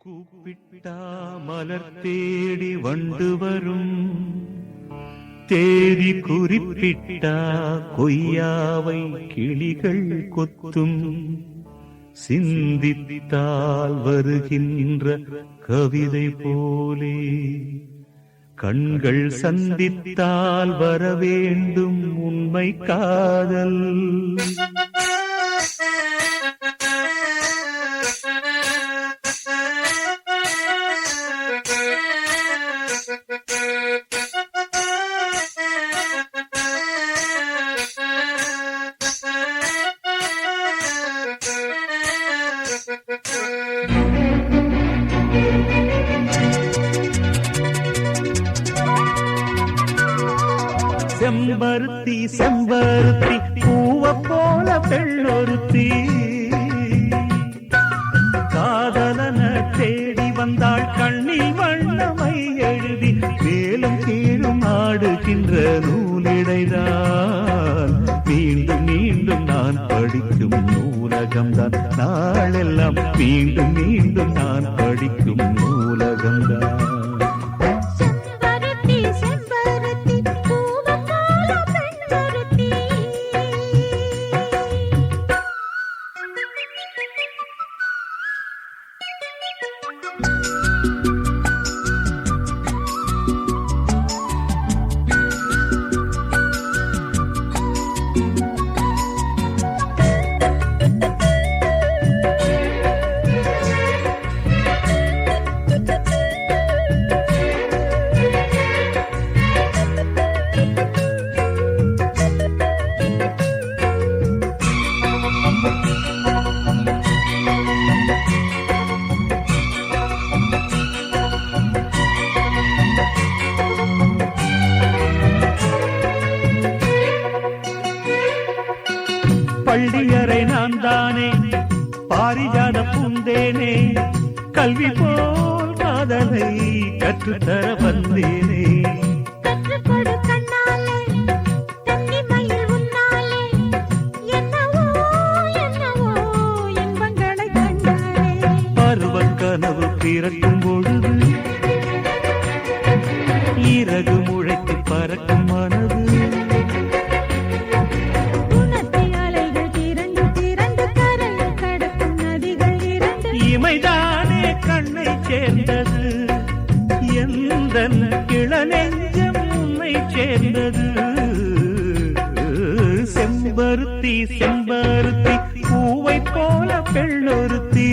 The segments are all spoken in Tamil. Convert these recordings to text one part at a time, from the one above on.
கூப்பிட்டா மலர் தேடி வண்டு வரும், தேதி குறிப்பிட்டா கொய்யாவை கிளிகள் கொத்தும். சிந்தித்தால் வருகின்ற கவிதை போலே கண்கள் சந்தித்தால் வரவேண்டும் உண்மை காதல். செம்பருத்தி செம்பருத்தி பூவ போல பெண்ணொருத்தி, காதலன தேடி வந்தாள் கண்ணில் வண்ணமை எழுதி. மேலும் கீழும் ஆடுகின்ற நூலிடைதான் மீண்டும் மீண்டும் நான் படிக்கும் நூலகம்தான். நாளெல்லாம் மீண்டும் மீண்டும் நான் படிக்கும் நூலகம்தான். பள்ளியறை நான் தானே பாரிஜாத பூந்தேனே, கல்வி போல் காதலை கற்றுத்தர வந்தேனே. பருவக் கனவு பிறக்கும் பொழுது இறகு முளைத்து பறக்கும் மனது. இமைதானே கண்ணை சேர்ந்தது, எந்த இளநெஞ்சம் உன்னை சேர்ந்தது. செம்பருத்தி செம்பருத்தி பூவை போல பெண்ணொருத்தி.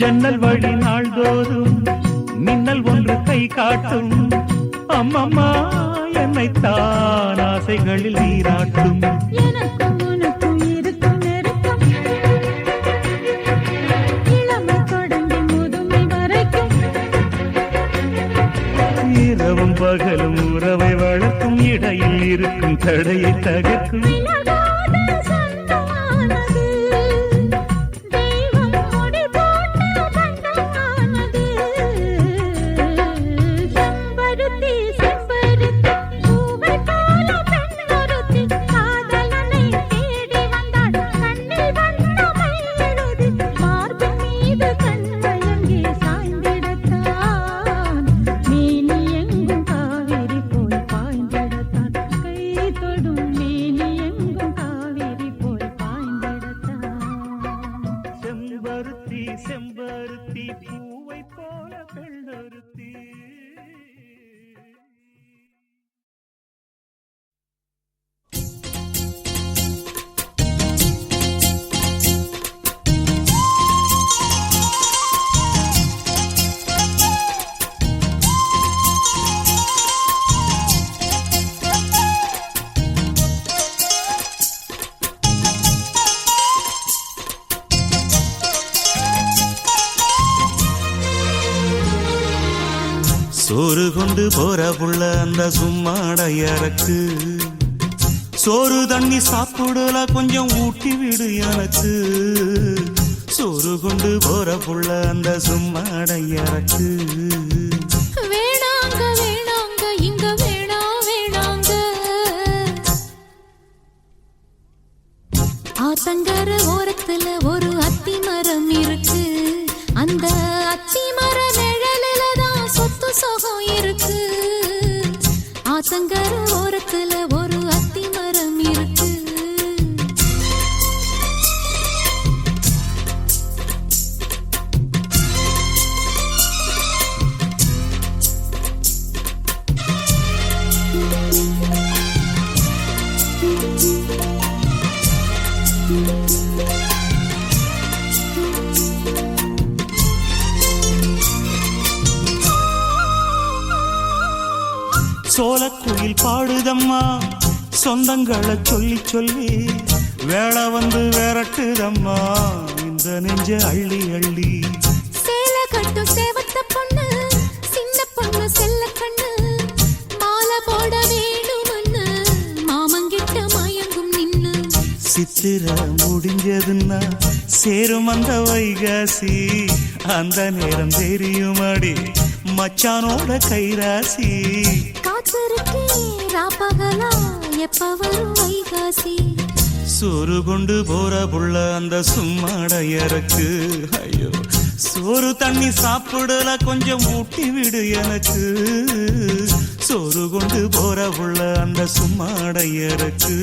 ஜன்னல் வழி நாள்தோறும் மின்னல் ஒன்று கை காட்டும். அம்மம்மா என்னைத்தான் ஆசைகளில் நீராட்டும். இரவும் பகலும் உறவை வளர்க்கும், இடையில் இருக்கும் தடையை தகர்க்கும். தொடும் மேனி எங்கும் காவிரி சோறு கொண்டு போற புள்ள அந்த சும்மாடையறக்கு சோறு தண்ணி சாப்பிடல கொஞ்சம் ஊட்டி விடு எனக்கு சோறு கொண்டு போற புள்ள அந்த சும்மாடையறக்கு வேணாங்க வேணாங்க இங்க வேணா வேணாங்க ஆத்தங்கர ஓரத்துல ஒரு அத்தி மரம் இருக்கு அந்த அத்தி மர நிழலில தான் சொத்து சுகம் இருக்கு ஆத்தங்கர ஓரத்துல ஒரு அத்தி மரம் இருக்கு சோலக்குயில் பாடுதம்மா சொந்தங்களை சொல்லி சொல்லி வேளை வந்து விரட்டுதம்மா இந்த நெஞ்ச அள்ளி அள்ளி சேல கட்டும் சேவத்த பொண்ணு சின்ன பொண்ணு செல்ல கண்ணு மாலை போட வேணும்னு மாமங்கிட்ட மயங்கும் நின்னு சித்திர முடிஞ்சதுன்னா சேரும் அந்த வைகாசி அந்த நேரம் தெரியுமாடி மச்சானோட கைராசி காத்திருக்கே ராப்பகலா எப்ப வரும் வைகாசி சோறு கொண்டு போற புள்ள அந்த சும்மாடையறக்கு ஐயோ சோறு தண்ணி சாப்பிடல கொஞ்சம் ஊட்டி விடு எனக்கு சோறு கொண்டு போற புள்ள அந்த சும்மாடையறக்கு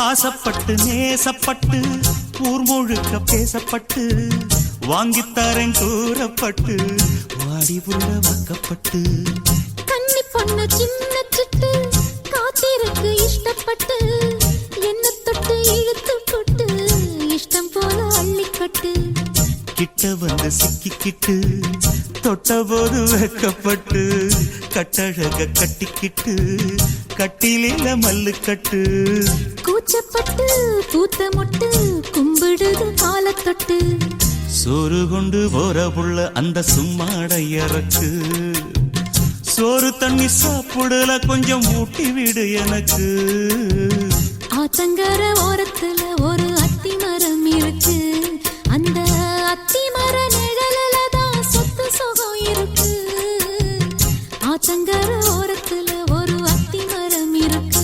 ஆசப்பட்டு நேசப்பட்டு ஊர் முழுக்க பேசப்பட்டு வாங்கித்தாரன் கூறப்பட்டு வாடி புள்ள வாக்கப்பட்டு கன்னி பொண்ணு சின்ன சிட்டு காத்திருக்கு இஷ்டப்பட்டு என்ன தொட்டு இழுத்து போட்டு இஷ்டம் போல அள்ளிக்கட்டு கிட்ட வந்து சிக்கிக்கிட்டு தொட்ட போது வைக்கப்பட்டு கட்டழக கட்டிக்கிட்டு கட்டிலில மல்லு கட்டு கூச்சப்பட்டு பூத்த மொட்டு கும்பிடுது காலத்தொட்டு சோறு கொண்டு போற புள்ள அந்த சும்மாடையறக்கு சோறு தண்ணி சாப்பிடல கொஞ்சம் ஊட்டி விடு எனக்கு ஆத்தங்கர ஓரத்துல ஒரு அத்தி மரம் இருக்கு அந்த அத்தி மர நிழலில தான் சொத்து சுகம் இருக்கு ஆத்தங்கர ஓரத்துல ஒரு அத்தி மரம் இருக்கு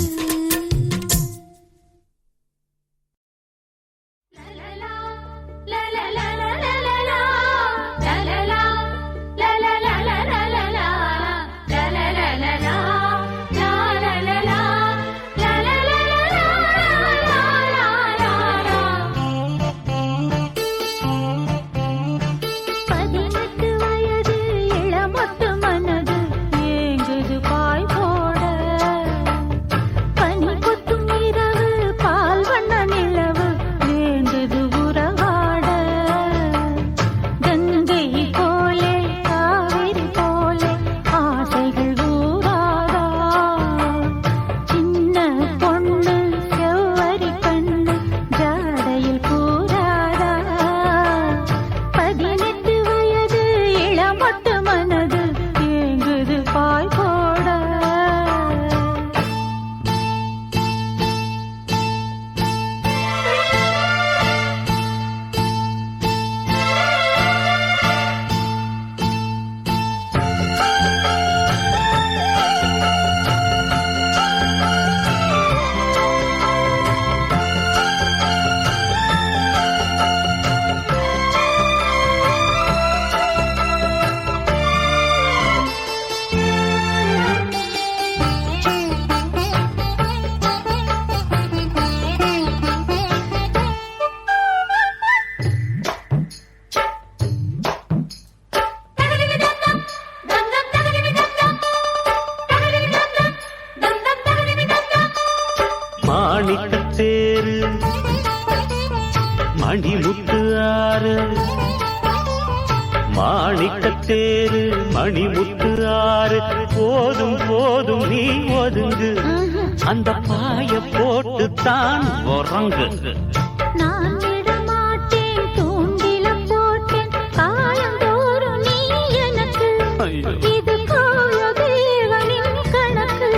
மாணிக்கத் தேரு மணிமுத்து ஆறு மாணிக்கத் தேரு மணிமுத்து ஆறு போதும் போதும் நீ ஒதுங்கு அந்த பாய போட்டு தான் உறங்கு நான் விடமாட்டேன் தூண்டில போட்டேன் காலந்தோறும் நீ எனக்கு இது தேவனின் கணக்கு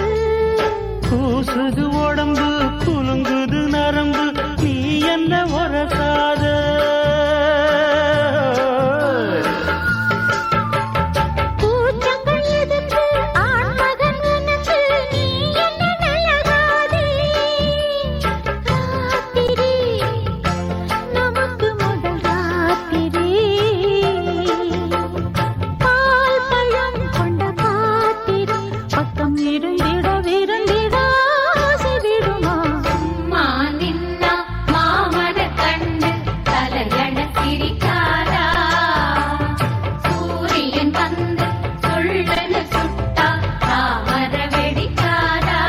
கூசுது உடம்பு குலுங்குது நரம்பு நீ என்ன உரசாத கூச்சங்கள் எதுக்கு ஆண்மகன் எனக்கு நீ என்ன நல்லதாதே ராத்திரி நமக்கு முதல் ராத்திரி பால் பழம் கொண்ட காத்திரி பக்கம் இருந்திட விருந்திட ஆசை விடுமா மானின்னா மாமன கண்டு தலையண சிரிக்காரா சூரியன் வந்து சொல்லன சுட்டா தாமர வெடிக்காரா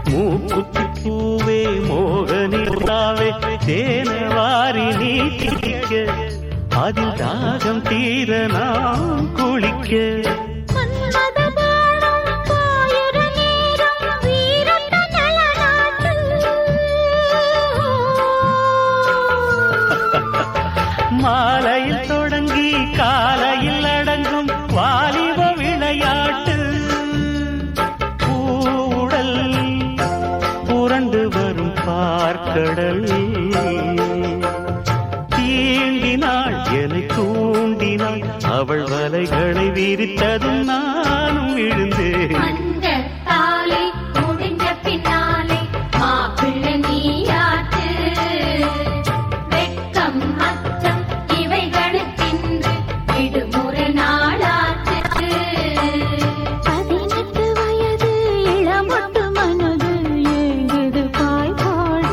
மூக்குத்தி பூவே மோகனிலாவே தேனவாரி நீ திக்க அதில் தாகம் தீர நாம் குளிக்க மாலையில் தொடங்கி காலையில் அடங்கும் வாலிப விளையாட்டு பூடல் புரண்டு வரும் பார்க்கடல் தீண்டினாள் என்னை தூண்டினாள் அவள் வலைகளை விரித்ததும் நானும் விழுந்தேன் அந்த தாலி முடிஞ்ச பின்னாலே மாப்பிள்ளை நீயாட்டு வெட்கம் அச்சம் இவைகளுக்கென்று விடுமுறை நாளாச்சு 18 வயது இளமொட்டு மனது ஏங்குது பாய் போட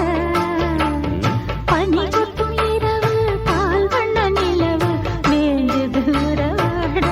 பனி கொட்டும் இரவு பால் வண்ண நிலவு வேண்டுது உறவாட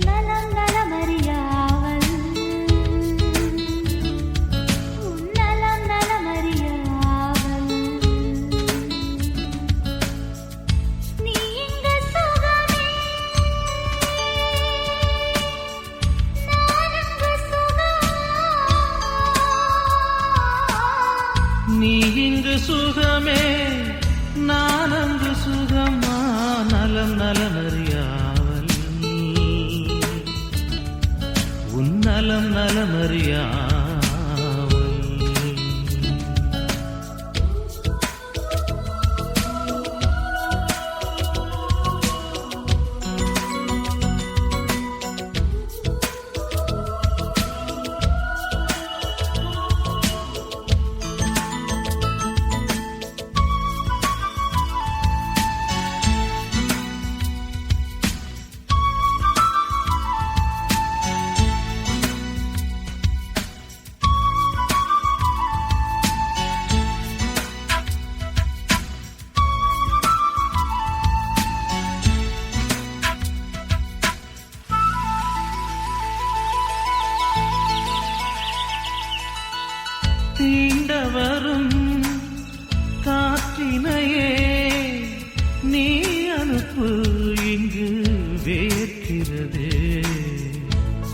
நலம் நலமறியாவல் நலம் நலமறியாவல் நீ இங்க சுகமே நான் இங்க சுகம் நீ இங்கு சுகமே நான் அங்கு சுகமா நலம் நலமறியாவல் உன் நலம் நலமறியாவல்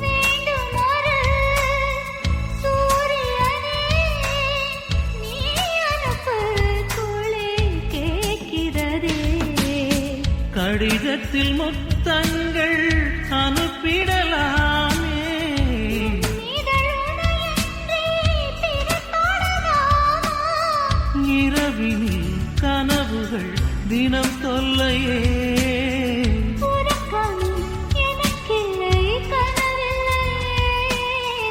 வேண்டுமொரு சூரியனே, நீ அனுப்பு குளிர் கேட்கிறதே. கடிதத்தில் முத்தங்கள் அனுப்பிடலாமே. இதழுடையன்றி பிறப்பாடலாமா? இரவினில் கனவுகள் தினம் தொல்லையே. உறக்கமும் எனக்கில்லை, கனவில்லை,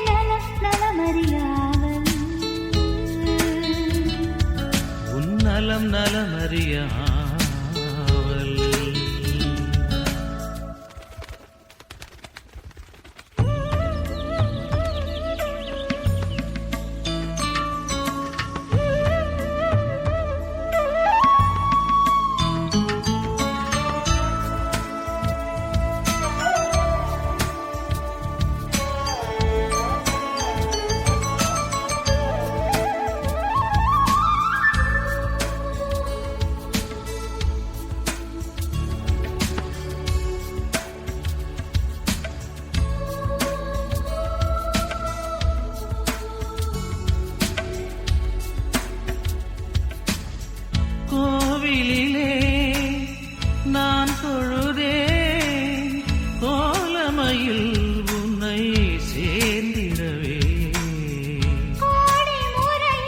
நலம் நலமறியாமல். உன் நலம் நலமறியாவல். கோவிலிலே நான் தொழுதேன், கோலமையில் உன்னை சேர்ந்திடவே. கோடி முறை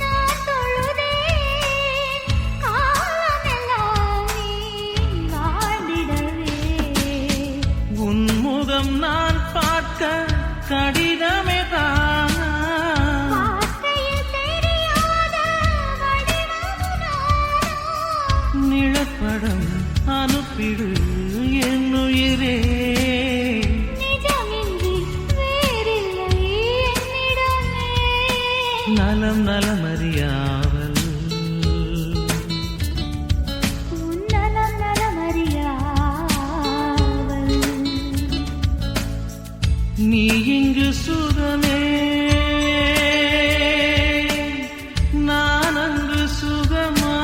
நான் தொழுதேன், காலமெல்லாம் நீ வாழ்ந்திடவே. உன் முகம் நான் பார்க்க கடிதமே தானா. வார்த்தையில் தெரியாத வடிவமுனானா? நிழப்படம் அனுப்பிடு என் உயிரே. நிஜமின்றி வேறில்லை என்னிடமே. நலம் நலமறியாவல். உன் நலம் நலமறியாவல். நீ இங்கு சுகமே, நான் அங்கு சுகமா.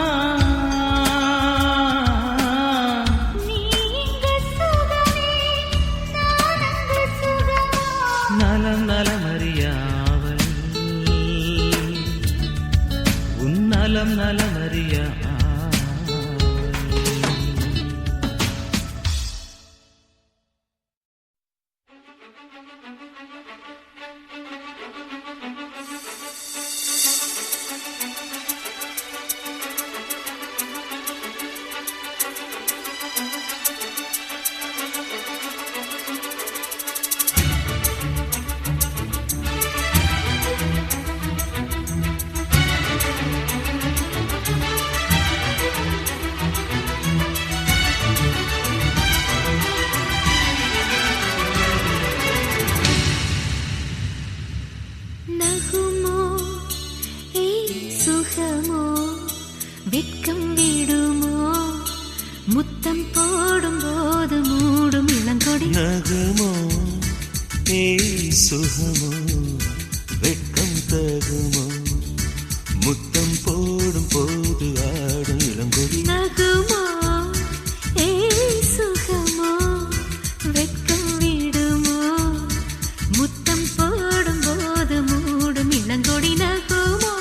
நீ இங்கு சுகமே, நான் அங்கு சுகமா. நலம் நலமறியாவல். உன் நலம் நலமறியாவல். நகுமோ ஏய் சுகமோ வெட்கம் விடுமோ முத்தம் போடும் போது மூடும் இளங்கொடி. நகுமோ ஏய் சுகமோ வெட்கம் தகுமோ முத்தம் போடும் போது ஆடும் இளங்கொடி. நகுமோ ஏய் சுகமோ வெட்கம் விடுமோ முத்தம் போடும் போது மூடும் இளங்கொடி. நகுமோ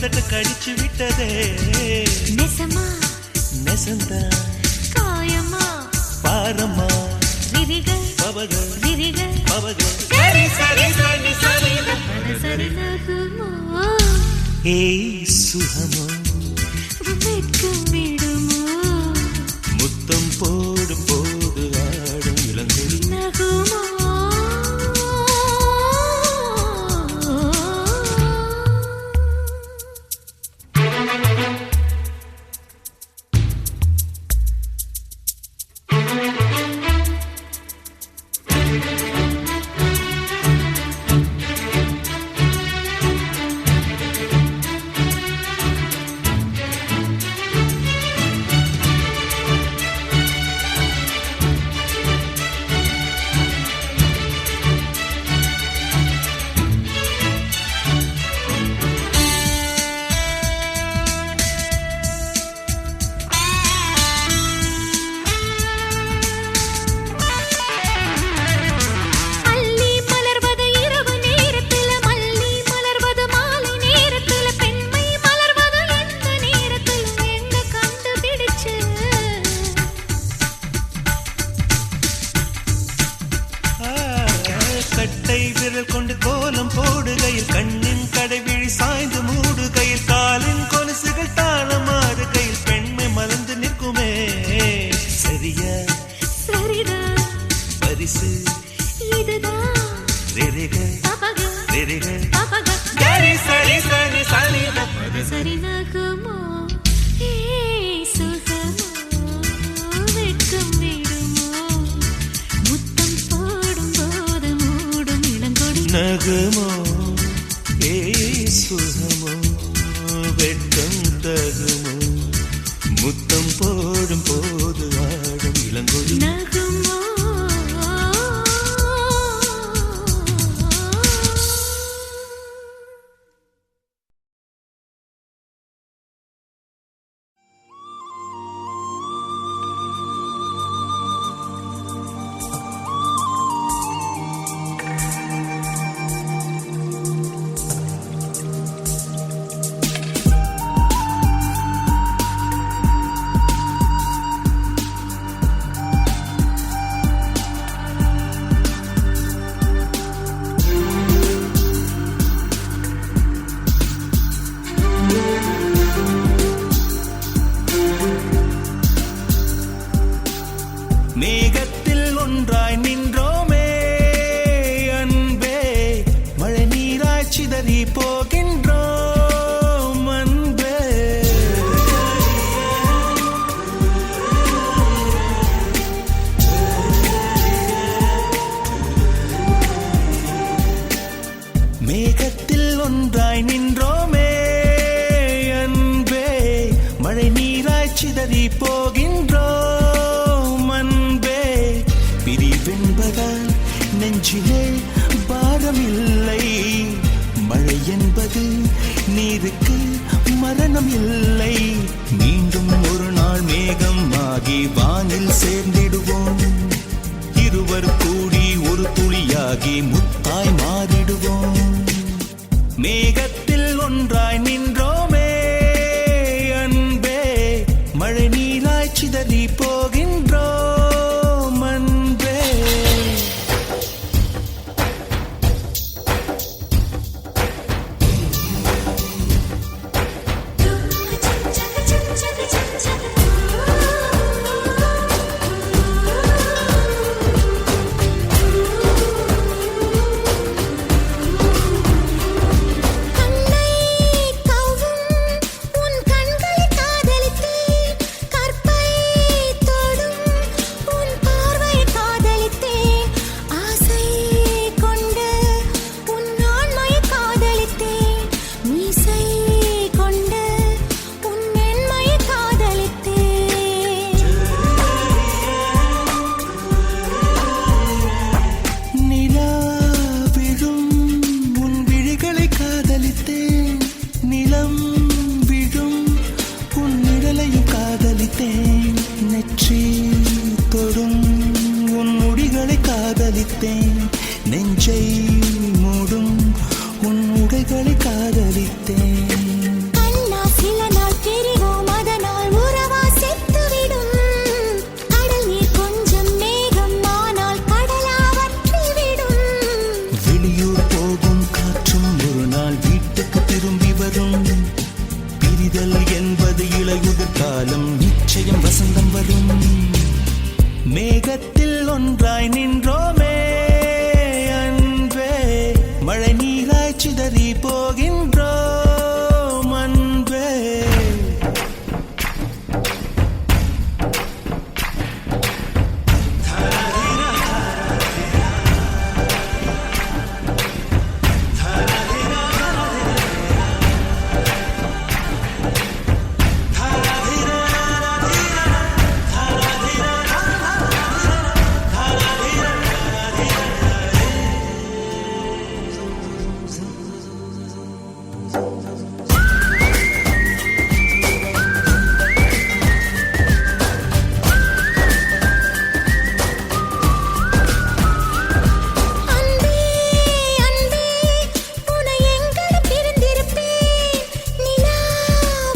உதட்டு கடிச்சு விட்டதே நெசமா நெசந்தா காயமா பாரம்மா விரிகள் பவகள் விரிகள் பவகள் சரி சரி சரி சரி சரி நகுமோ ஏய் சுகமோ வெட்கம் விடுமோ முத்தம் போடும் போது ஆடும் இளங்கொடி நகுமோ கட்டை விரல் கொண்டு கோலம் போடுகையில் கண்ணின் கடைவிழி சாய்ந்து மூடுகையில் காலின் கொலுசுகள் தாளமாறுகையில் பெண்மை மலர்ந்து நிற்குமே சரியா சரிதான் பரிசு இதுதான் ரெரிகள் பபக ரெரிகள் பபக சரி சரி சரி சரி சரி நகுமோ ஏய் சுகமோ வெட்கம் விடுமோ முத்தம் போடும் போது மூடும் இளங்கொடி நகுமோ ஏய் சுகமோ வெட்கம் தகுமோ முத்தம் போடும் போது ஆடும் இளங்கொடி நகுமோ மேகத்தில் ஒன்றாய் நின்றோமே அன்பே மழை நீராய் சிதறி போகின்றோம் அன்பே மேகத்தில் ஒன்றாய் நின்றோமே அன்பே மழை நீராய் சிதறி போகின்றோம் அன்பே பிரிவென்பதால் நெஞ்சிலே பாரமில்லை மழை என்பது நீருக்கு மரணம் இல்லை மீண்டும் ஒரு நாள் மேகம் ஆகி வானில் சேர்ந்திடுவோம் இருவர் கூடி ஒரு துளியாகி முத்தாய் மாறிடுவோம் மேகத்தில் ஒன்றாய் நின்றோமே அன்பே மழை நீராய் சிதறி போகின்றோம் அன்பே காதலித்தேன் நெஞ்சை மூடும் உன் உடைகளை காதலித்தேன் வரும். பிரிதல் என்பது இலையுதிர் காலம், நிச்சயம் வசந்தம் வரும். மேகத்தில் ஒன்றாய் நின்றோமே அன்பே, மழை நீராய் சிதறி போகின்றோம் அன்பே. அன்பே அன்பே உனை எங்கட பிரிந்திருப்பேன். நிலா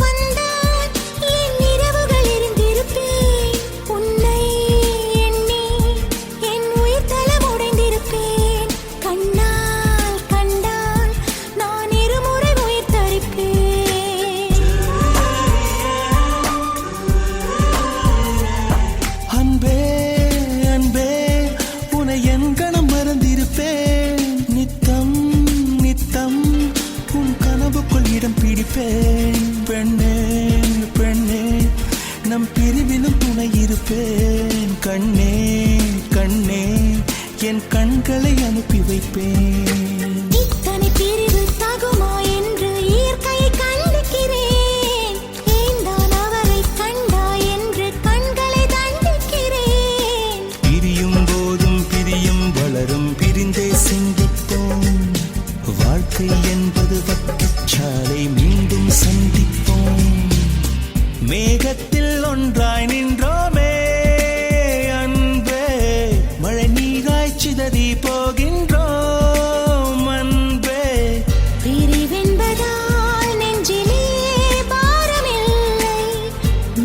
வந்தால் என் இரவுகள் இருந்திருப்பேன். உன்னை எண்ணி என் உயிர் தளம் உடைந்திருப்பேன். கண்ணால் கண்டால் நான் இருமுறை உயிர் தரிப்பேன். அன்பே அன்பே உனை என் கணம் மறந்திருப்பேன். நித்தம் நித்தம் உன் கனவுக்குள் இடம் பிடிப்பேன். பெண்ணே பெண்ணே நம் பிரிவிலும் துணை இருப்பேன். கண்ணே கண்ணே என் கண்களை அனுப்பி வைப்பேன். இத்தனை பிரிவு தகுமா என்று இயற்கையை கண்டிக்கிறேன். ஏன்தான் அவரை கண்டா என்று கண்களை தண்டிக்கிறேன். பிரியும் போதும் பிரியும் வளரும், பிரிந்தே சிந்திப்போம். வாழ்க்கை என்பது வட்டச்சாலை, மீண்டும் சந்திப்போம். மேகத்தில் ஒன்றாய் நின்றோமே அன்பே, மழை நீராய் சிதறி போகின்றோம் அன்பே. பிரிவென்பதால் நெஞ்சிலே பாரமில்லை.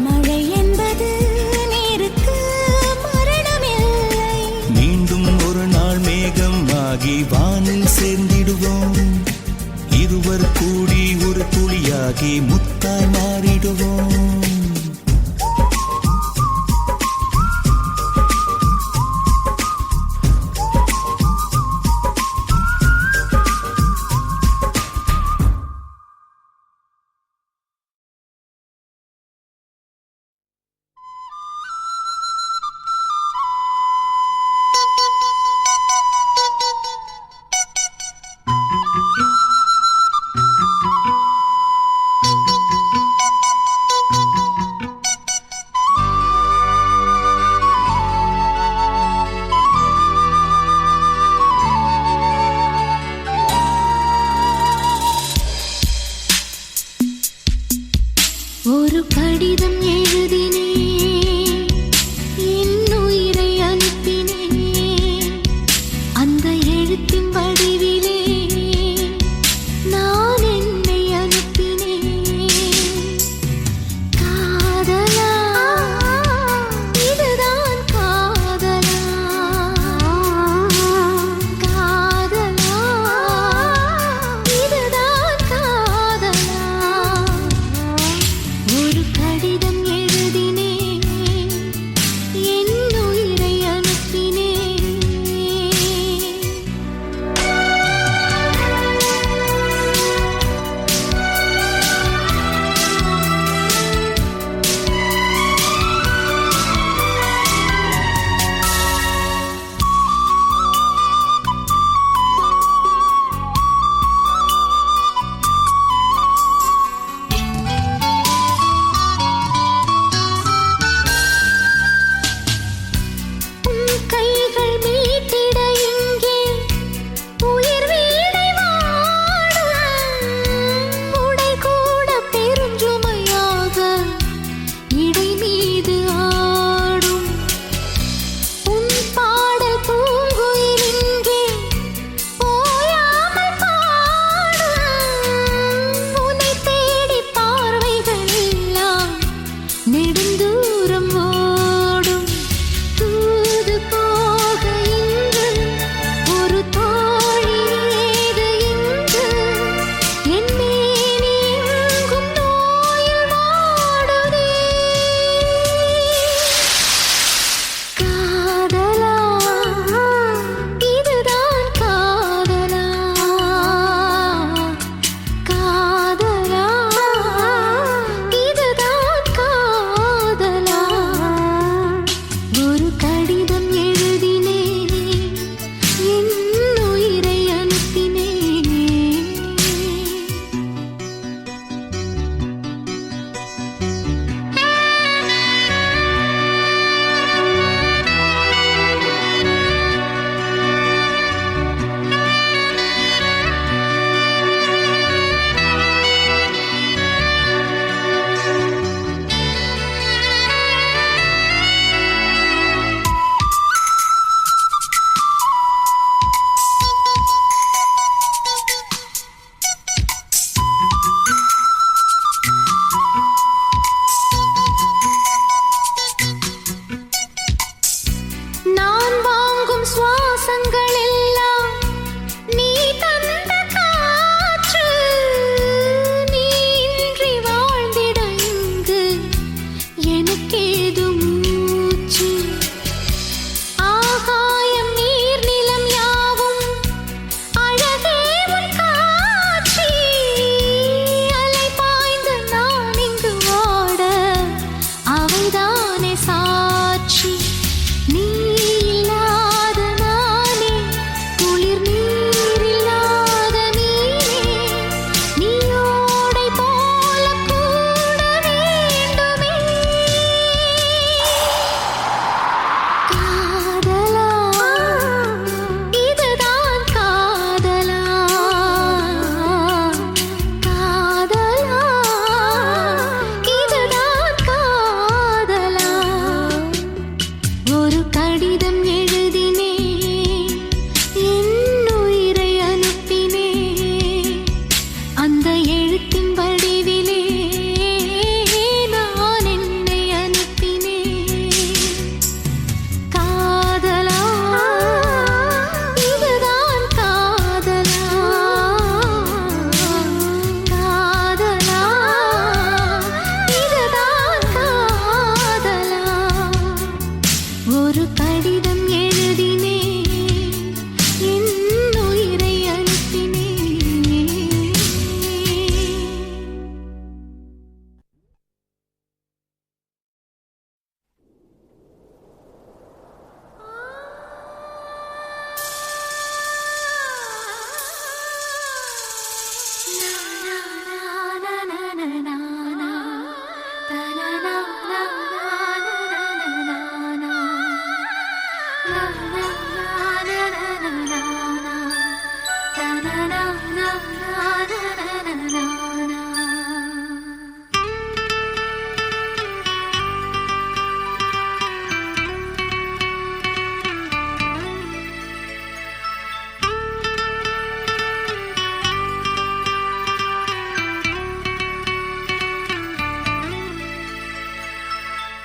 மழை என்பது நீருக்கு மரணமில்லை. மீண்டும் ஒரு நாள் மேகம் ஆகி வானில் சேர்ந்திடுவோம். இருவர் கூடி ஒரு துளியாகி முத்தாய் மாறிடுவோம். ஒரு கடிதம் எழுதினேன், என் உயிரை அனுப்பினேன். அந்த எழுத்தின் வடிவிலே நான் என்னை அனுப்பினேன். காதலா இதுதான் காதலா, காதலா இதுதான் காதலா. ஒரு கடிதம் எழுதினேன்,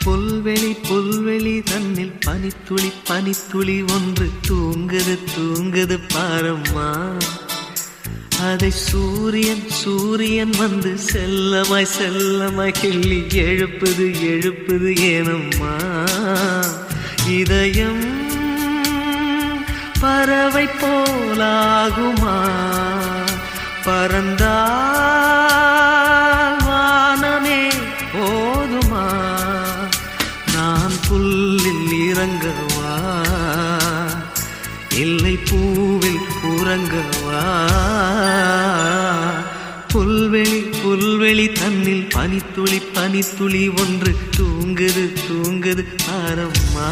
புல்வெளி புல்வெளி தன்னில் பனித்துளி பனித்துளி ஒன்று தூங்குது தூங்குது பாரம்மா. அதை சூரியன் சூரியன் வந்து செல்லமாய் செல்லமாய் கிள்ளி எழுப்புது எழுப்புது ஏனம்மா. இதயம் பறவை போலாகுமா, பறந்தால் வானமே போதுமா. நான் புல்லில் இறங்கவா இல்லை பூவில் உறங்கவா. புல்வெளி புல்வெளி தன்னில் பனித்துளி பனித்துளி ஒன்று தூங்குது தூங்குது பாரம்மா.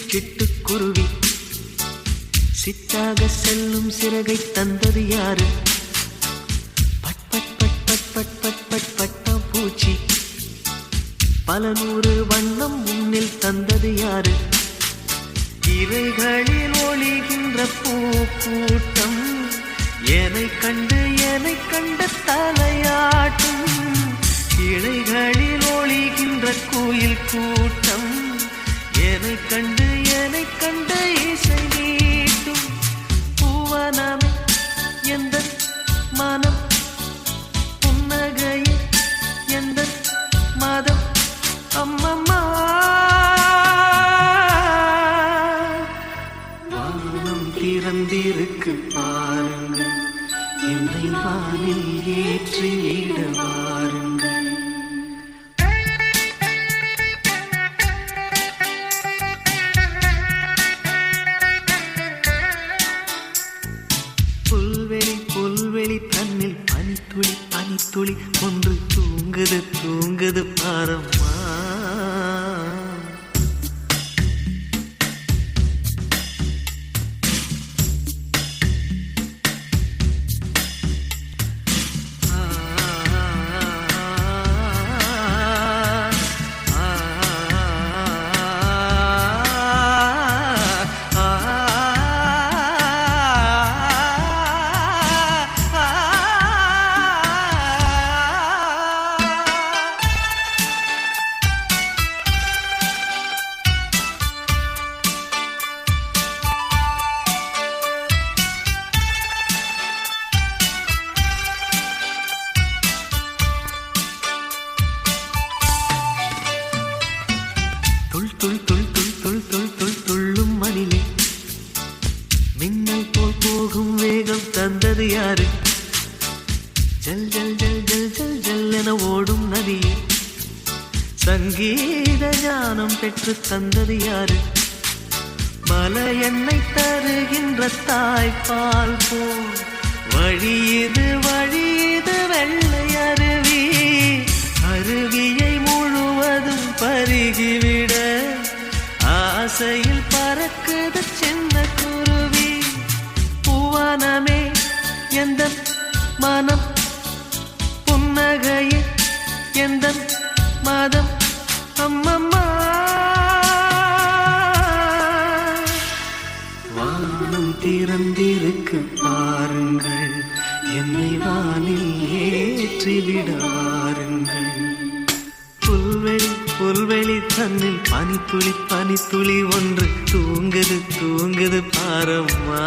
சிட்டுக்குருவி சிட்டாக செல்லும் சிறகை தந்தது யாரு? பட் பட் பட் பட் பட் பட் பட் பட்டாம் பூச்சி பல நூறு வண்ணம் முன்னில் தந்தது யாரு? இவைகளில் ஒளிகின்ற பூக்கூட்டம் என்னை கண்டு தலையாட்டும். இலைகளில் ஒளிகின்ற கோயில் கூட்டம் என்னை கண்டு இசை நீட்டும். பூவனமே எந்த மனம் புன்னகையே எந்த மதம் அம்மம்மா. வானம் திறந்திருக்கு பாருங்கள், என்னை வானில் ஏற்றிவிட வாருங்கள். புல்வெளி புல்வெளி தன்னில் பனித்துளி பனித்துளி ஒன்று தூங்குது தூங்குது பாரம்மா. துள் துள் துள் துள் துள் துள் துள்ளும் மணிலே மின்னல் போல் போகும் வேகம் தந்தது யாரு? ஜல் ஜல் ஜல் ஜல் ஜல் ஜல் என ஓடும் நதியே சங்கீத ஞானம் பெற்று தந்தது யாரு? மலை என்னை தருகின்ற தாய்ப்பால் போல் வழியது வெள்ளை அருவி. அருவியை முழுவதும் பருகிவிட ஆசையில் பறக்குது சின்ன குருவி. பூவனமே எந்த மனம் புன்னகையே எந்த மதம் அம்மம்மா. வானம் திறந்திருக்கு பாருங்கள், என்னை வானில் ஏற்றிவிட வாருங்கள். புல்வெளி புல்வெளி தன்னில் பனித்துளி பனித்துளி ஒன்று தூங்குது தூங்குது பாரம்மா.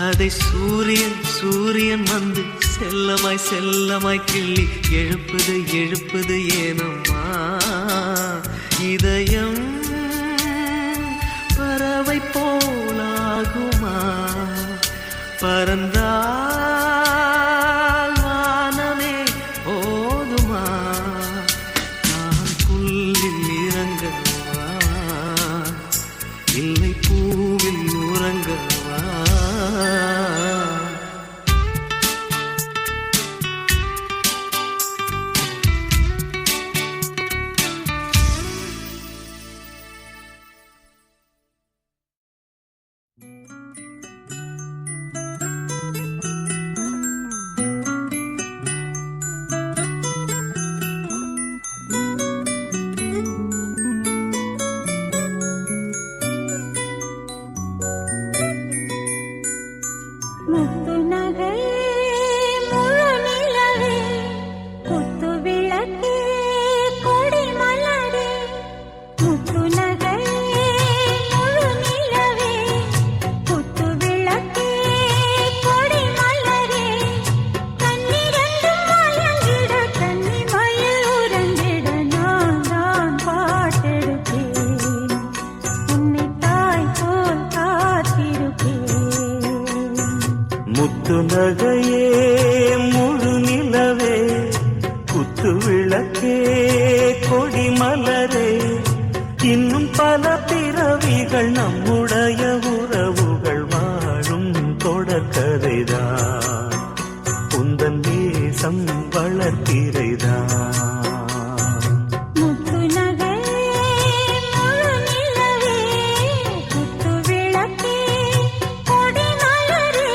அதை சூரியன் சூரியன் வந்து செல்லமாய் செல்லமாய் கிள்ளி எழுப்புது எழுப்புது ஏனம்மா. இதயம் பறவை போலாகுமா, பறந்தா முத்து நகையே முழு நிலவே குத்து விளக்கே கொடி மலரே இன்னும் பல பிறவிகள் நம்முடைய உறவுகள் வாழும் தொடர்கதைதான் உந்தன் தேசம் வளர்த்திரைதான் முத்து நகையே முழு நிலவே குத்து விளக்கே கொடி மலரே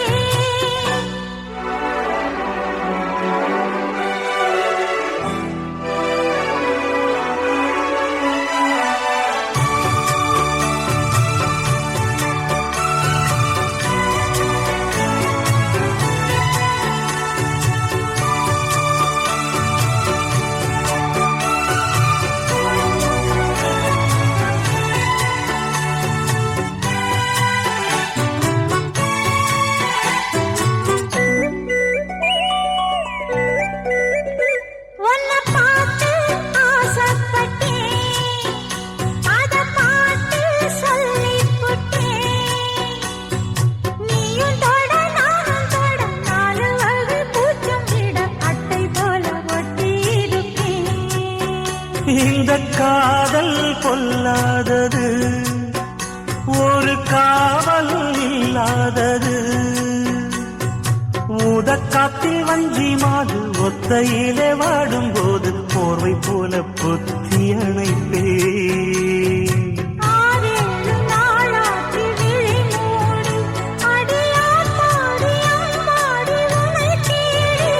உன்னை பார்த்து ஆசைப்பட்டேன் அத பார்த்து சொல்லிப் புட்டேன் நீயும் தொட நானும் தொட நாலு வகை பூச்சும் விட அட்டை போல ஒட்டியிருப்பேன் இந்த காதல் பொல்லாதது ஒரு காவல் இல்லாதது ஊதக்காத்தில் வஞ்சி மாது ஒத்தையிலே வாடும்போது போர்வை போல புத்தி அணைப்பே ஆறேழு நாளாச்சு விழி மூடி அடியாத்தாடி அம்மாடி உனை தேடி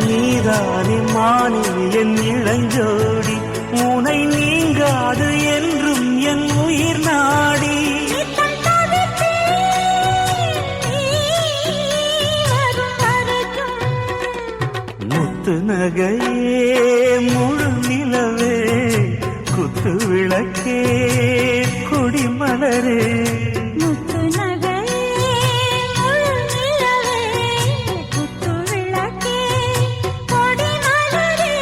நீதானே மானே என் இளஞ்சோடி உனை நீங்காது என்றும் என் உயிர் நாடி நித்தம் தவித்தேன் நீ வரும் வரைக்கும் முத்து நகையே முழு நிலவே குத்து விளக்கே கொடி மலரே முத்து நகையே முழு நிலவே குத்து விளக்கே கொடி மலரே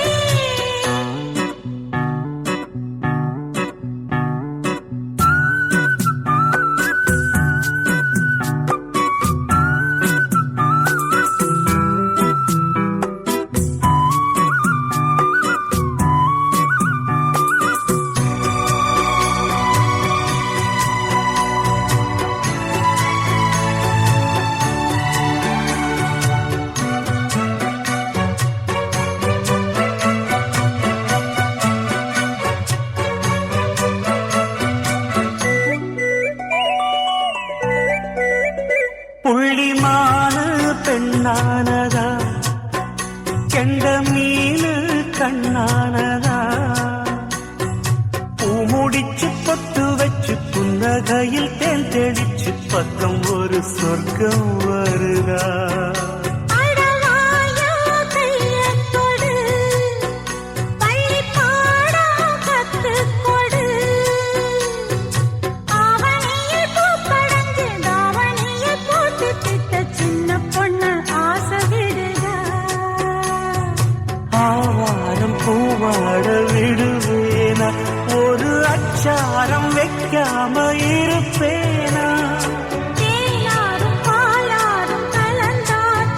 புள்ளிமான பெண்ணானதா கெண்ட மீனு கண்ணானதா பூ முடிச்சு பொட்டு வச்சு புன்னகையில் தேன் தெளிச்சு பக்கம் ஒரு சொர்க்கம் வருதா அடவாயா கையைத் தொடு பள்ளி பாடம் கத்துக் கொடு ஆவணியில் பூப்படைஞ்சு தாவணியை போட்டு திட்ட சின்ன பொண்ணு ஆசை விடுதா ஆவாரம் பூவாட விடுவேனா ஒரு அச்சாரம் வைக்காம இருப்பேனா தேனாரும் பாலாரும் கலந்தாத்தான்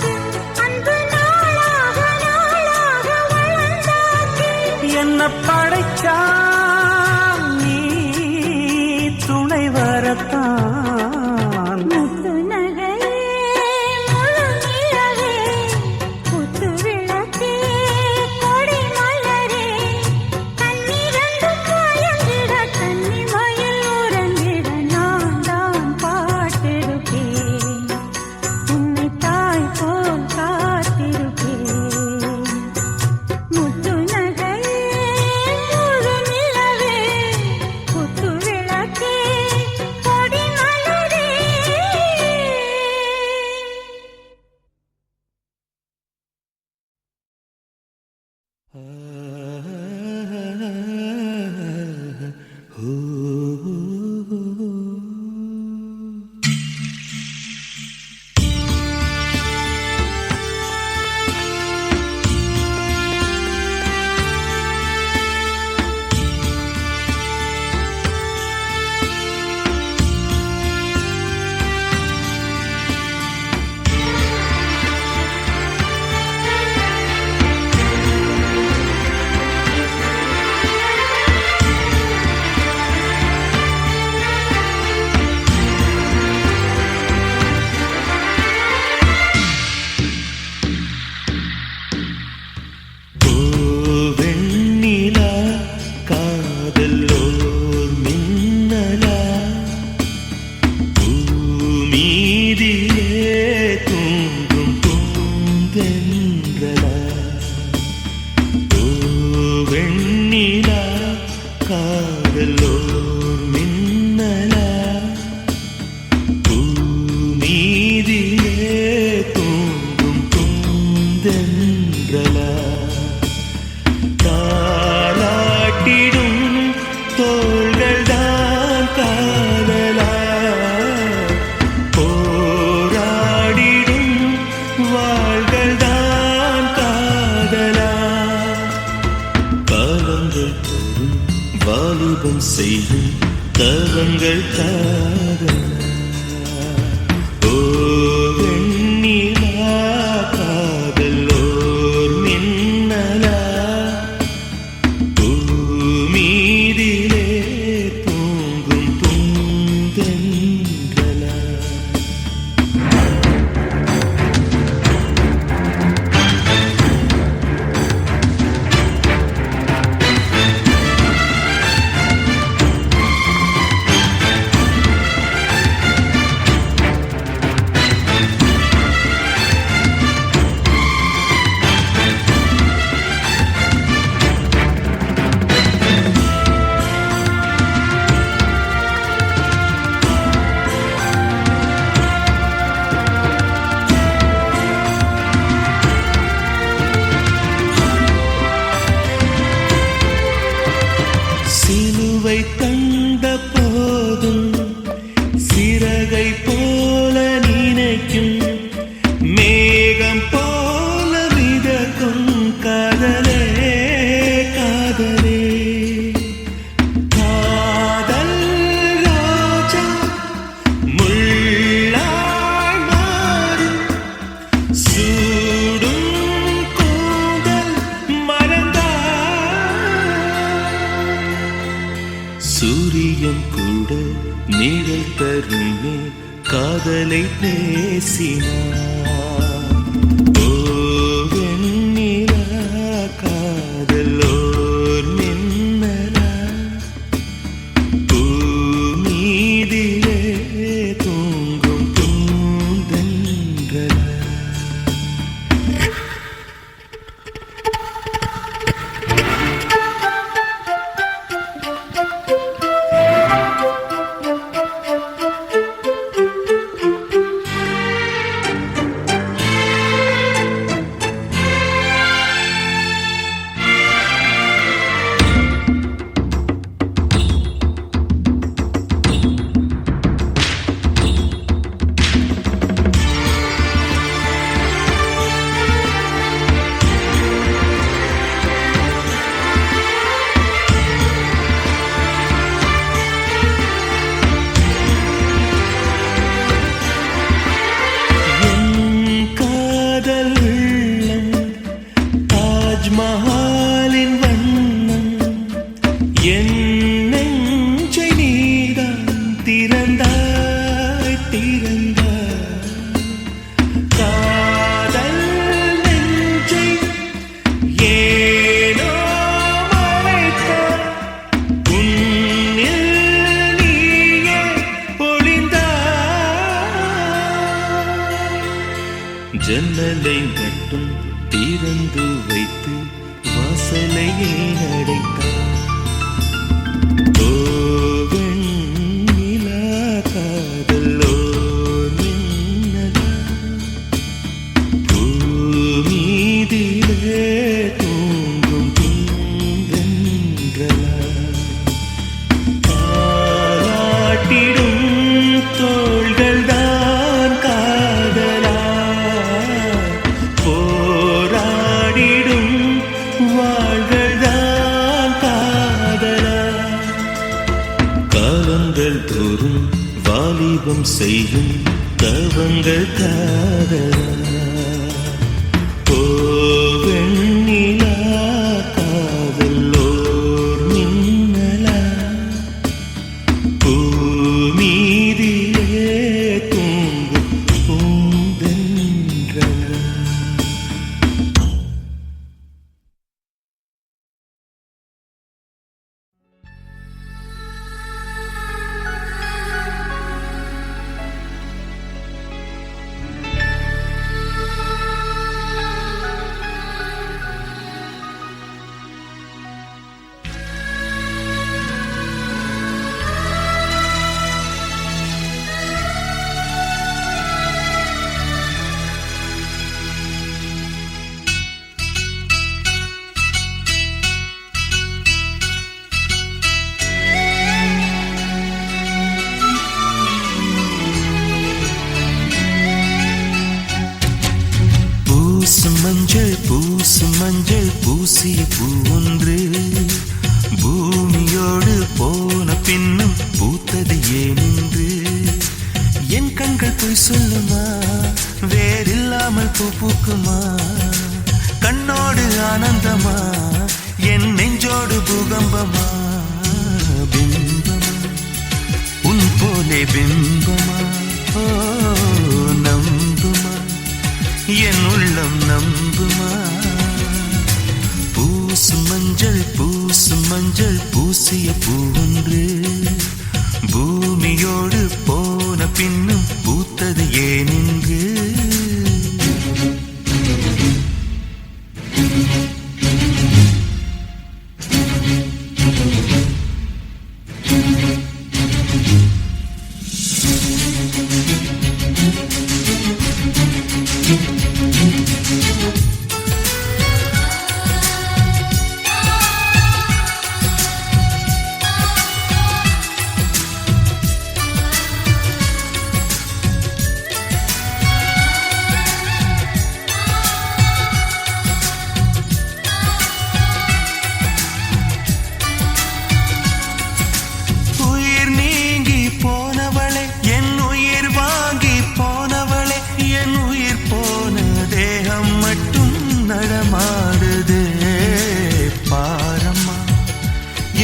பூமீதிலே தூங்கும் பூந்தென்றலா வெண்ணிலா காதலோர் மின்னலா பூமீதிலே தூங்கும் பூந்தென்றலா தாலாட்டிடும் தோள்கள் தான் காதலா போராடிடும் வாள்கள் தான் காதலா காலங்கள் தோறும் வாலிபம் செய்யும் தவங்கள் காதலா ஓ வெண்ணிலா காதலோர் மின்னலா பூமீதிலே தூங்கும் பூந்தென்றலா சிலுவை கண்ட போதும் சிறகை போல நினைக்கும் மேகம் போல மிதக்கும் காதலே காதலே காதல் ராஜா முள்ளாய் மாறும் சூடும் கூந்தல் மறந்தாய் சூரியன் கூட நிழல் தருமே காதலை பேசினார் ஓ வெண்ணிலா காதலோர் மின்னலா பூமீதிலே தூங்கும் பூந்தென்றலா தாஜ்மஹாலின் வண்ணம் என் நெஞ்சை நீதான் திறந்தாய் திறந்தாய் காதல் நெஞ்சை ஏனோ மறைத்தாய் உன்னில் நீயே பொழிந்தாய் ஜன்னலை மட்டும் திறந்து வைத்து வாசலையே அடைத்தார் ஓ வெண்ணிலா காதலோர் மின்னலா பூமீதிலே தூங்கும் பூந்தென்றலா தாலாட்டிடும் தோள்கள் தான் காதலா போராடிடும் வாள்கள் தான் காதலா காலங்கள் தோறும் வாலிபம் செய்யும் தவங்கள் காதலா ஓ வெண்ணிலா காதலோர் மின்னலா பூமீதிலே தூங்கும் பூந்தென்றலா பூசும் மஞ்சள் பூசிய பூ ஒன்று பூமியோடு போன பின்னும் பூத்தது ஏனென்று என் கண்கள் போய் சொல்லுமா வேறில்லாமல் பூ பூக்குமா கண்ணோடு ஆனந்தமா என் நெஞ்சோடு பூகம்பமா பிம்பமா உன் போலே பிம்பமா ஓ நம்புமா என் உள்ளம் நம்புமா பூசும் மஞ்சள் பூசிய பூ ஒன்று பூமியோடு போன பின்னும் பூத்தது ஏனென்று நடமாடுதே பாரம்மா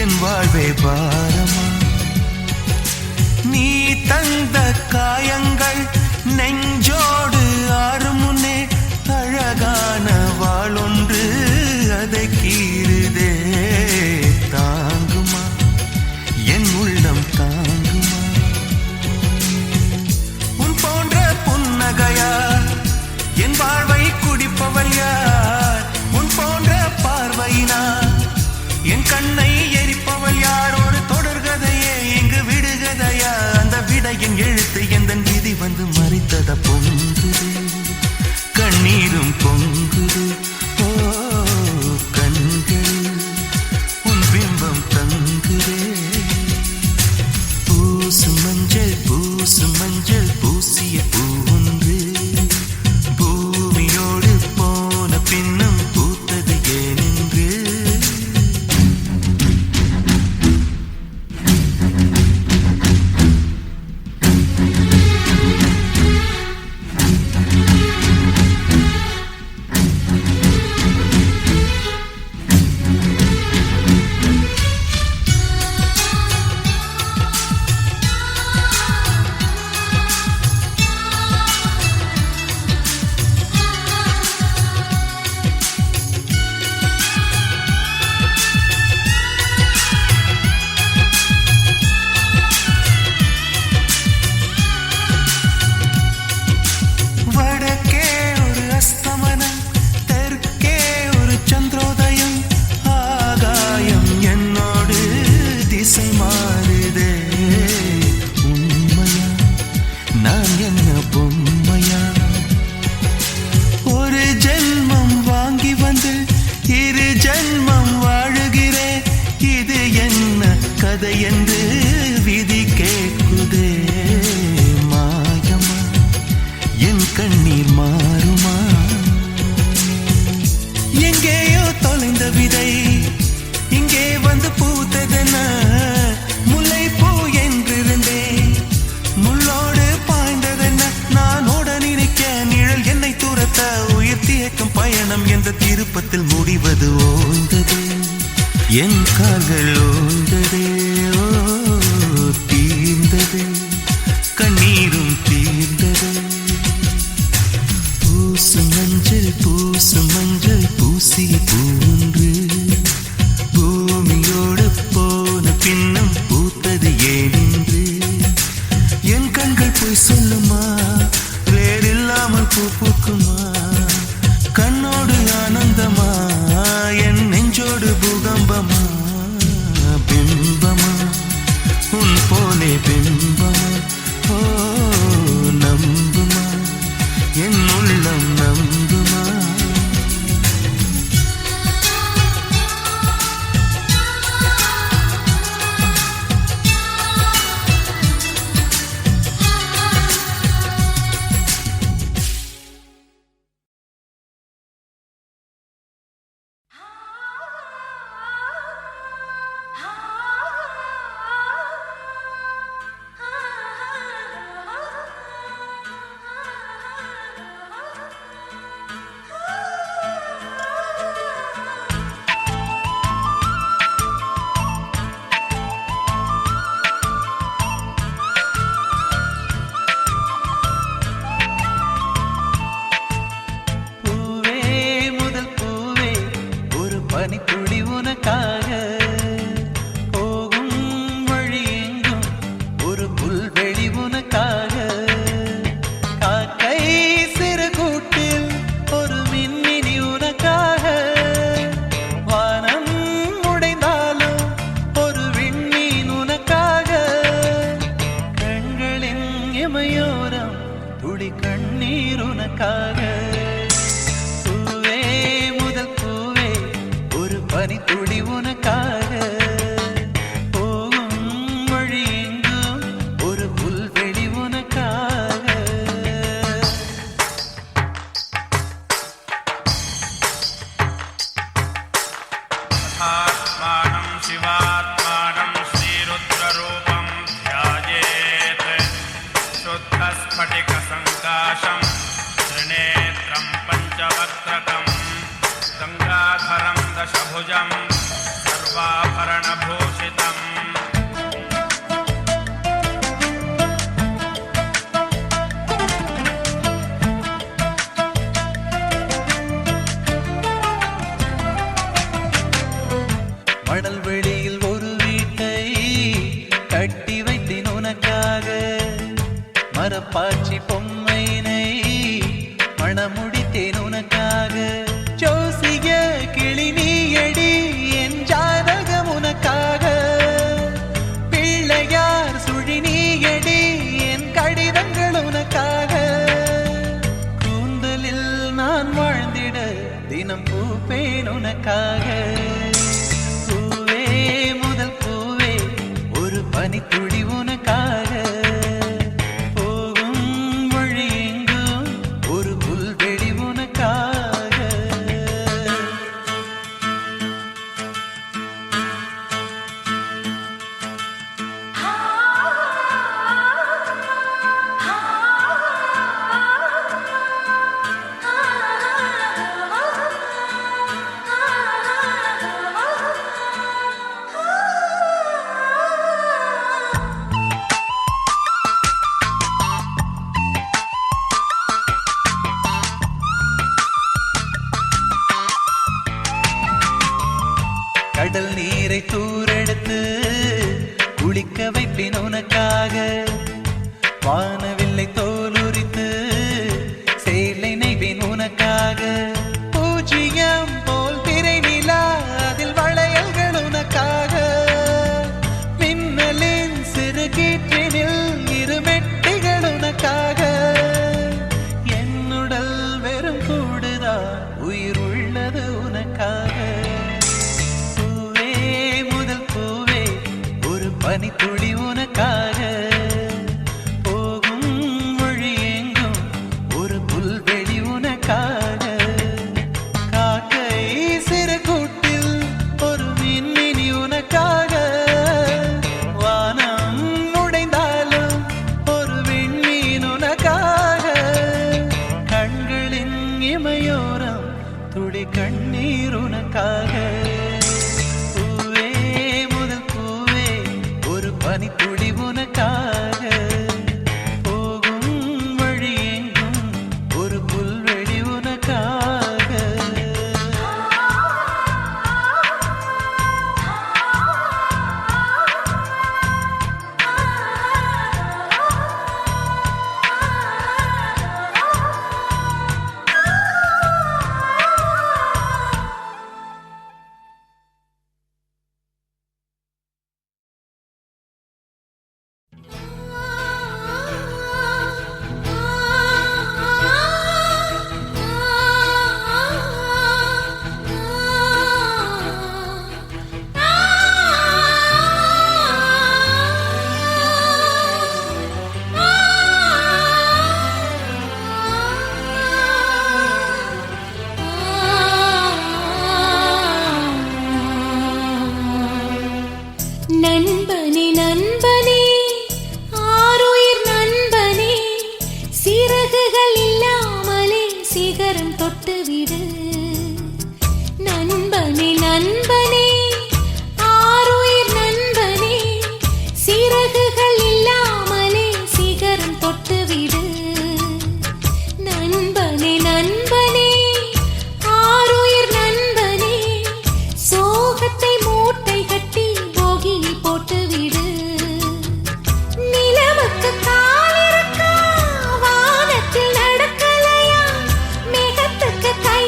என் வாழ்வே பாரம்மா நீ தந்த காயங்கள் நெஞ்சோடு ஆறும் முன்னே அழகான வாளொன்று அதை கீறுதே தாங்குமா என் உள்ளம் தாங்குமா உன் போன்ற புன்னகையா என் வாழ்வை குடிப்பவள் யார் உன் போன்ற பார்வையினா என் கண்ணை எரிப்பவள் யார் ஒரு தொடர்கதையே இங்கு விடுகதையா அந்த விடையின் எழுத்து எந்த விதி வந்து மறித்தத பொங்குது கண்ணீரும் பொங்குது ஓ கண்கள் உன் பிம்பம் தங்குதே பூசும் மஞ்சள் பூசிய பூ ஒன்று பூமியோடு போன பின்னும் பூத்தது ஏனென்று கதை என்று விதி கேட்குதே மாயமா என் கண்ணீர் மாறுமா எங்கேயோ தொலைந்த விதை இங்கே வந்து பூத்ததென முல்லை பூ என்றிருந்தேன் முள்ளோடு பாய்ந்ததென்ன நான் ஓட நினைக்க நிழல் என்னை துரத்த உயிர் தியக்கும் பயணம் என்ற திருப்பத்தில் முடிவது ஓய்ந்தது என் கால்கள் ஓய்ந்ததே ஓ தீர்ந்தது கண்ணீரும் தீர்ந்தது பூசும் மஞ்சள் பூசிய பூ ஒன்று பூமியோடு போன பின்னும் பூத்தது ஏனென்று என் கண்கள் போய் சொல்லுமா வேறில்லாமல் பூ பூக்குமா கண்ணோடு ஆனந்தமா என் நெஞ்சோடு பூகம்பமா பிம்பமா உன் போலே பிம்பமா ஓ நம்புமா என் உள்ளம் நம்புமா இமையோரம் துளி கண்ணீர் உனக்காக. பூவே முதல் பூவே ஒரு பனி துளி உனக்காக. போகும் வழி எங்கும் ஒரு புல்வெளி உனக்காக. ஆத்மானம் சிவாத்மானம் ஸ்ரீருத்ரரூபம் ध्यायेत् शुद्धस्फटिकसङ्काशं त्रिनेत्रं पञ्चवक्त्रकं गङ्गाधरं दशभुजं सर्वाभरणभूषितम्. மணல் வெளியில் ஒரு வீட்டை கட்டி வைத்தேன் உனக்காக. மரப்பாச்சி பொம்மையினை மணமுடித்தேன் உனக்காக. ஜோசிய கிளி நீயடி என் ஜாதகம் உனக்காக. பிள்ளையார் சுழி நீயடி என் கடிதங்கள் உனக்காக. கூந்தலில் நான் வாழ்ந்திட தினம் பூப்பேன் உனக்காக. பூவே முதல் பூவே ஒரு பனித்துளி உனக்காக. போகும் வழி எங்கும் ஒரு புல்வெளி உனக்காக. கடல் நீரை தூரெடுத்து குளிக்க வைப்பேன் உனக்காக. வானவில்லை தோலுரித்து சேலை நெய்வேன் உனக்காக. பூஜ்ஜியம் போல் திரை நிலா அதில் வளையல்கள் உனக்காக. மின்னலின் சிறு கீற்றினில் இரு மெட்டிகள் உனக்காக. என்னுடல் வெறும் கூடுதான் உயிர் உள்ளது உனக்காக. பனித்துளி உனக்காக. போகும் வழி எங்கும் ஒரு புல்வெளி உனக்காக. காக்கை சிறு கூட்டில் ஒரு மின்மினி உனக்காக. வானம் உடைந்தாலும் ஒரு விண்மீன் உனக்காக. கண்களின் இமையோரம் துளி கண்ணீர் உனக்காக. பனித்துளி உனக்காக. போகும் வழி எங்கும் ஒரு புல்வெளி உனக்காக. நண்பனே நண்பனே ஆருயிர் நண்பனே சிறகுகள் இல்லாமலே சிகரம் தொட்டுவிடு. நண்பனே நண்பனே ஆருயிர் நண்பனே சிறகுகள் இல்லாமலே சிகரம் தொட்டுவிடு. நண்பனே நண்பனே ஆருயிர் நண்பனே சோகத்தை மூட்டை கட்டி போகியில் போட்டுவிடு. நிலவுக்கு காலிருக்கா வானத்தில் நடக்கலையா மேகத்துக்கு கை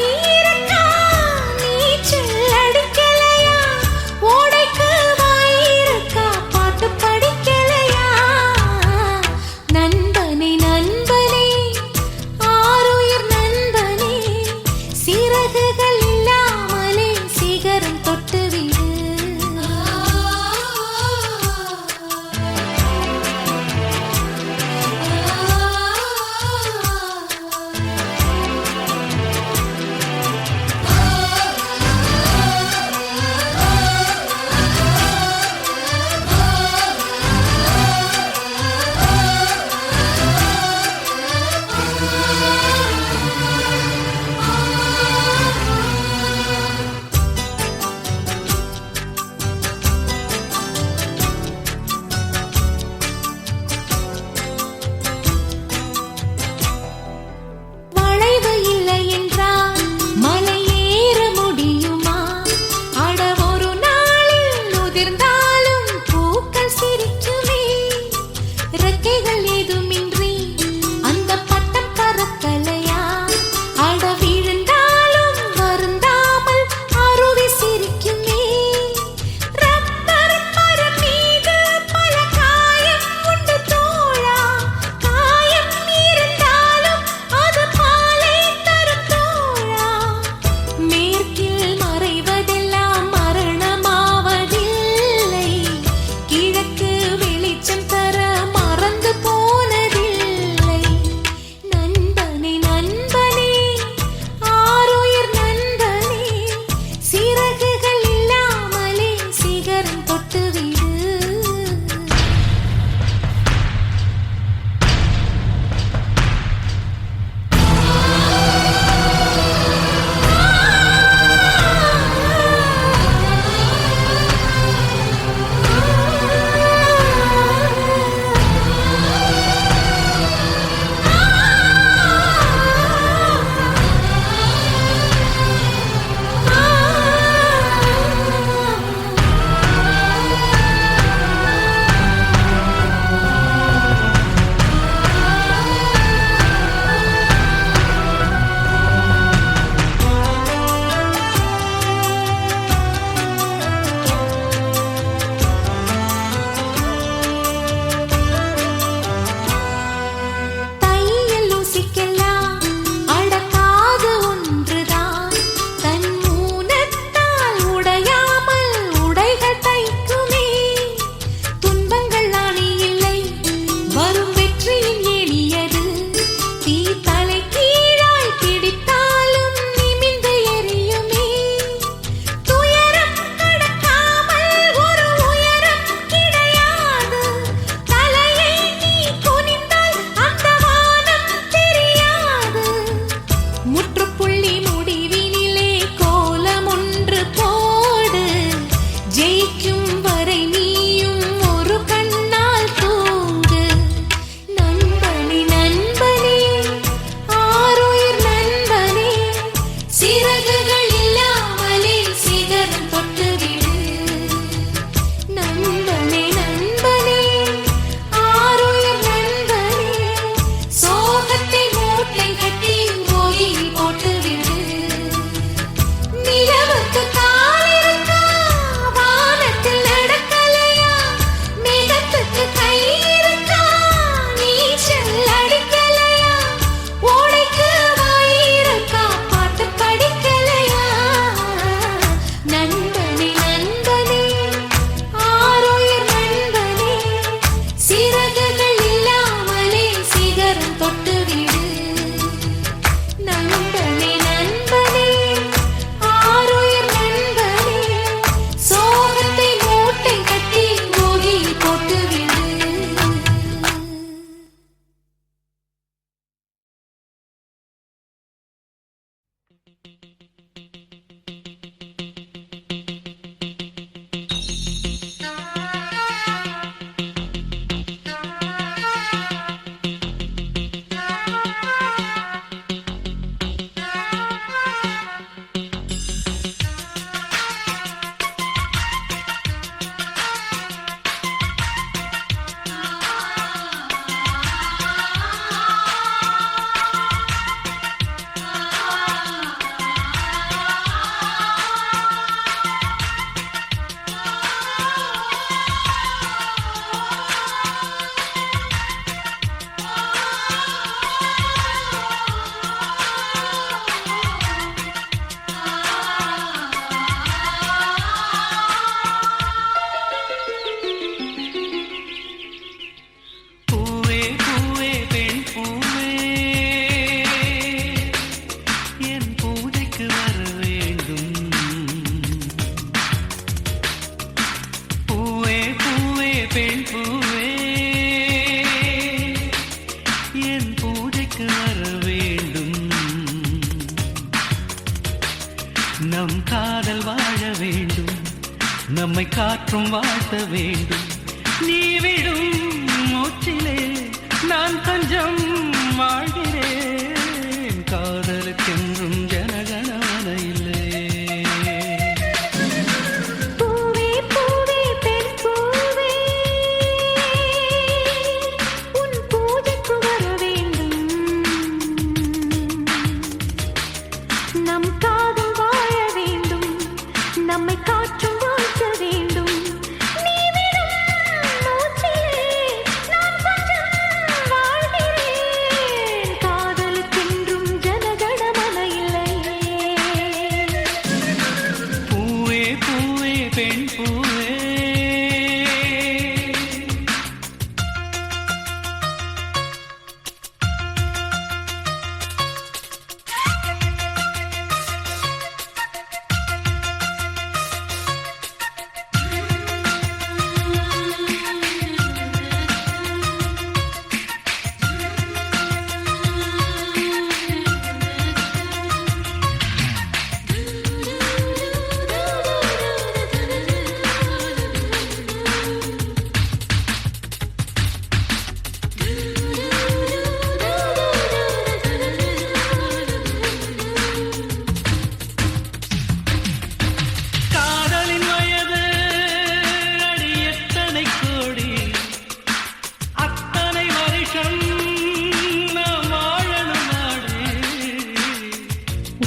நம் காதல் வாழ வேண்டும், நம்மை காற்றும் வாழ்த்த வேண்டும். நீ விடும் மூச்சிலே நான் கொஞ்சம் வாழ்கிறேன். காதலுக்கென்றும் ஜனகணமன இல்லை. பூவே பூவே பெண் பூவே, உன் பூஜைக்கு வர வேண்டும். நம் காதல் வாழ வேண்டும், நம்மை காற்றும் வாழ்த்த வேண்டும். நீ விடும் மூச்சிலே நான் கொஞ்சம் வாழ்கிறேன். காதலுக்கென்றும் ஜனகணமன இல்லை. பூவே பூவே பெண் பூவே. காதலின் வயது அடி எத்தனை கோடி, அத்தனை வருஷம் நாம் வாழணும் நாடு.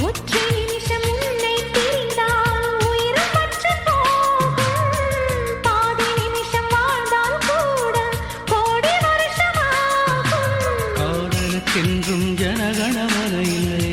ஒற்றை நிமிஷம் உன்னை பிரிந்தால் உயிர் பற்று போகும். பாதி நிமிஷம் வாழ்ந்தால் கூட கோடி வருஷமாகும். காதலுக்கென்றும் ஜனகணமன இல்லை.